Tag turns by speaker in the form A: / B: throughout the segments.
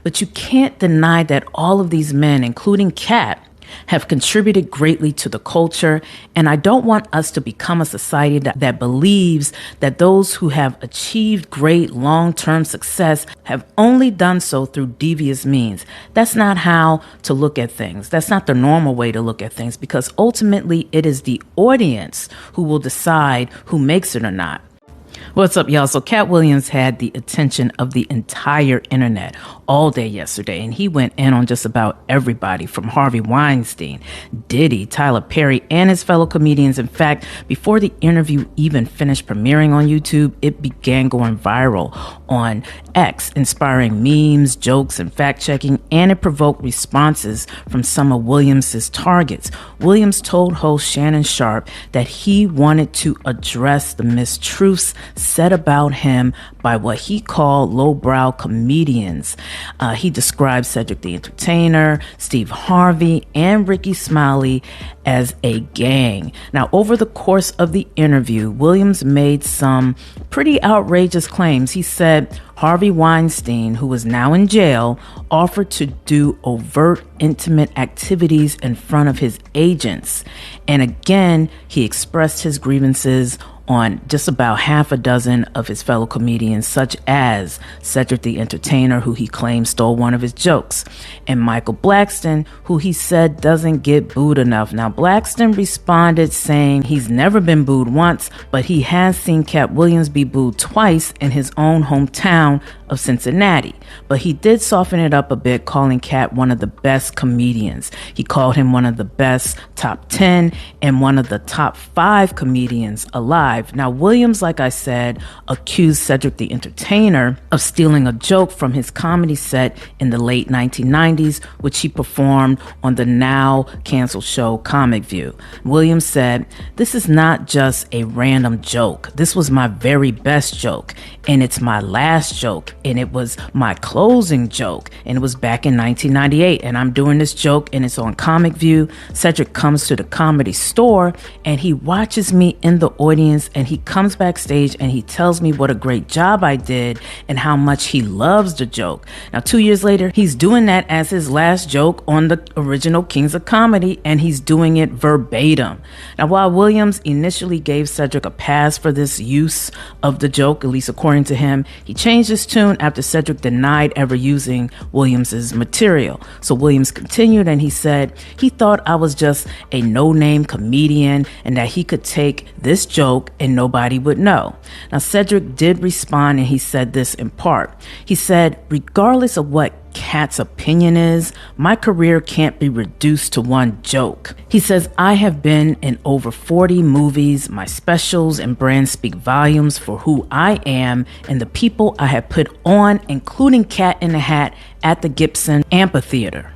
A: But you can't deny that all of these men, including Katt, have contributed greatly to the culture, and I don't want us to become a society that believes that those who have achieved great long-term success have only done so through devious means. That's not how to look at things. That's not the normal way to look at things, because ultimately it is the audience who will decide who makes it or not. What's up, y'all? So Katt Williams had the attention of the entire internet all day yesterday, and he went in on just about everybody from Harvey Weinstein, Diddy, Tyler Perry, and his fellow comedians. In fact, before the interview even finished premiering on YouTube, it began going viral on X, inspiring memes, jokes, and fact-checking, and it provoked responses from some of Williams's targets. Williams told host Shannon Sharpe that he wanted to address the mistruths said about him by what he called lowbrow comedians. He described Cedric The Entertainer, Steve Harvey, and Ricky Smiley as a gang. Now, over the course of the interview, Williams made some pretty outrageous claims. He said Harvey Weinstein, who is now in jail, offered to do overt intimate activities in front of his agents. And again, he expressed his grievances on just about half a dozen of his fellow comedians, such as Cedric the Entertainer, who he claims stole one of his jokes, and Michael Blackson, who he said doesn't get booed enough. Now, Blackson responded saying he's never been booed once, but he has seen Katt Williams be booed twice in his own hometown of Cincinnati. But he did soften it up a bit, calling Katt one of the best comedians. He called him one of the best top 10 and one of the top 5 comedians alive. Now, Williams, like I said, accused Cedric the Entertainer of stealing a joke from his comedy set in the late 1990s, which he performed on the now canceled show Comic View. Williams said, "This is not just a random joke. This was my very best joke, and it's my last joke, and it was my closing joke, and it was back in 1998, and I'm doing this joke, and it's on Comic View." Cedric comes to the Comedy Store, and he watches me in the audience, and he comes backstage, and he tells me what a great job I did and how much he loves the joke. Now, 2 years later, he's doing that as his last joke on the original Kings of Comedy, and he's doing it verbatim. Now, while Williams initially gave Cedric a pass for this use of the joke, at least according to him, he changed his tune after Cedric denied ever using Williams's material. So Williams continued, and he said he thought I was just a no-name comedian and that he could take this joke and nobody would know. Now, Cedric did respond, and he said this in part. He said, "Regardless of what Katt's opinion is, my career can't be reduced to one joke." He says, "I have been in over 40 movies. My specials and brands speak volumes for who I am and the people I have put on, including Cat in the Hat at the Gibson Amphitheater."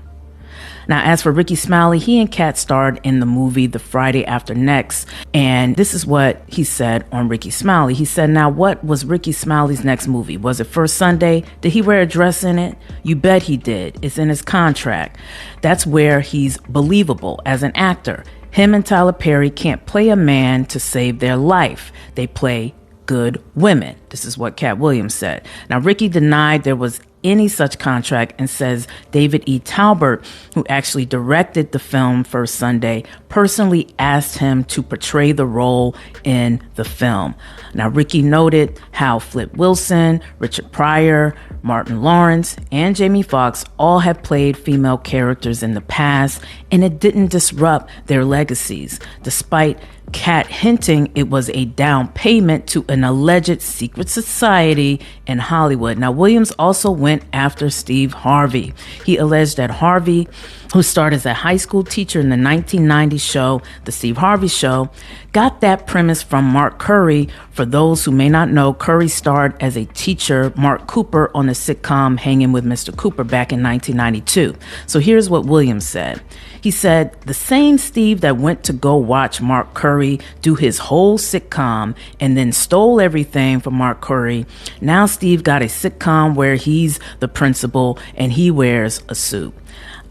A: Now, as for Ricky Smiley, he and Katt starred in the movie The Friday After Next, and this is what he said on Ricky Smiley. He said, "Now, what was Ricky Smiley's next movie? Was it First Sunday? Did he wear a dress in it? You bet he did. It's in his contract. That's where he's believable as an actor. Him and Tyler Perry can't play a man to save their life. They play good women." This is what Katt Williams said. Now, Ricky denied there was any such contract and says David E. Talbert, who actually directed the film First Sunday, personally asked him to portray the role in the film. Now, Ricky noted how Flip Wilson, Richard Pryor, Martin Lawrence, and Jamie Foxx all have played female characters in the past, and it didn't disrupt their legacies, despite Katt hinting it was a down payment to an alleged secret society in Hollywood. Now, Williams also went after Steve Harvey. He alleged that Harvey, who starred as a high school teacher in the 1990s show, The Steve Harvey Show, got that premise from Mark Curry. For those who may not know, Curry starred as a teacher, Mark Cooper, on the sitcom Hanging with Mr. Cooper back in 1992. So here's what Williams said. He said, "The same Steve that went to go watch Mark Curry do his whole sitcom and then stole everything from Mark Curry, now Steve got a sitcom where he's the principal and he wears a suit."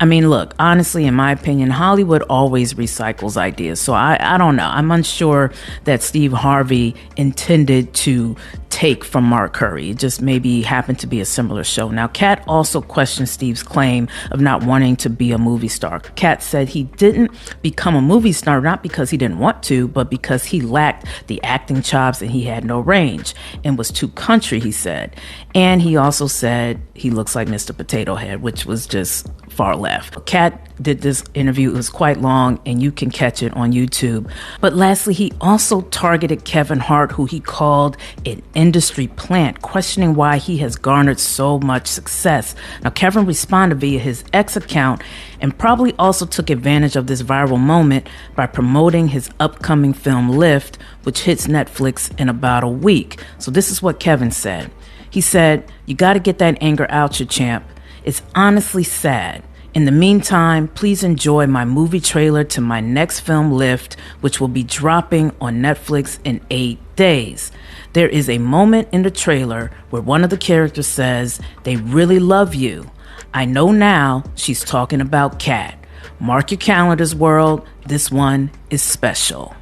A: I mean, look, honestly, in my opinion, Hollywood always recycles ideas. So I don't know. I'm unsure that Steve Harvey intended to take from Mark Curry. It just maybe happened to be a similar show. Now, Katt also questioned Steve's claim of not wanting to be a movie star. Katt said he didn't become a movie star not because he didn't want to, but because he lacked the acting chops and he had no range and was too country, he said. And he also said he looks like Mr. Potato Head, which was just far left. Katt did this interview. It was quite long, and you can catch it on YouTube. But lastly, he also targeted Kevin Hart, who he called an industry plant, questioning why he has garnered so much success. Now, Kevin responded via his X account and probably also took advantage of this viral moment by promoting his upcoming film Lift, which hits Netflix in about a week. So this is what Kevin said. He said, "You got to get that anger out, your champ. It's honestly sad. In the meantime, please enjoy my movie trailer to my next film, Lift, which will be dropping on Netflix in 8 days. There is a moment in the trailer where one of the characters says, 'They really love you.' I know now she's talking about Katt. Mark your calendars, world. This one is special."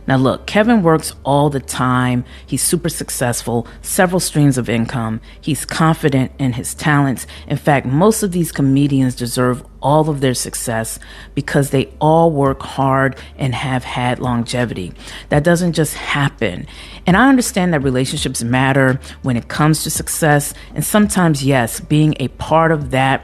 A: Now look, Kevin works all the time. He's super successful, several streams of income. He's confident in his talents. In fact, most of these comedians deserve all of their success because they all work hard and have had longevity. That doesn't just happen. And I understand that relationships matter when it comes to success. And sometimes, yes, being a part of that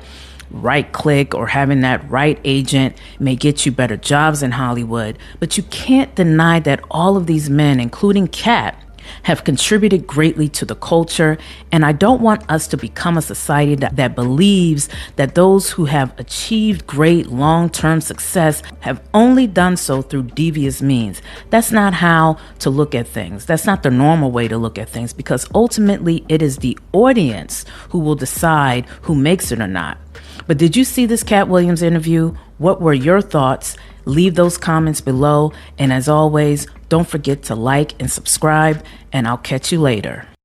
A: right click or having that right agent may get you better jobs in Hollywood, but you can't deny that all of these men, including Katt, have contributed greatly to the culture. And I don't want us to become a society that believes that those who have achieved great long-term success have only done so through devious means. That's not how to look at things. That's not the normal way to look at things, because ultimately it is the audience who will decide who makes it or not. But did you see this Katt Williams interview? What were your thoughts? Leave those comments below. And as always, don't forget to like and subscribe, and I'll catch you later.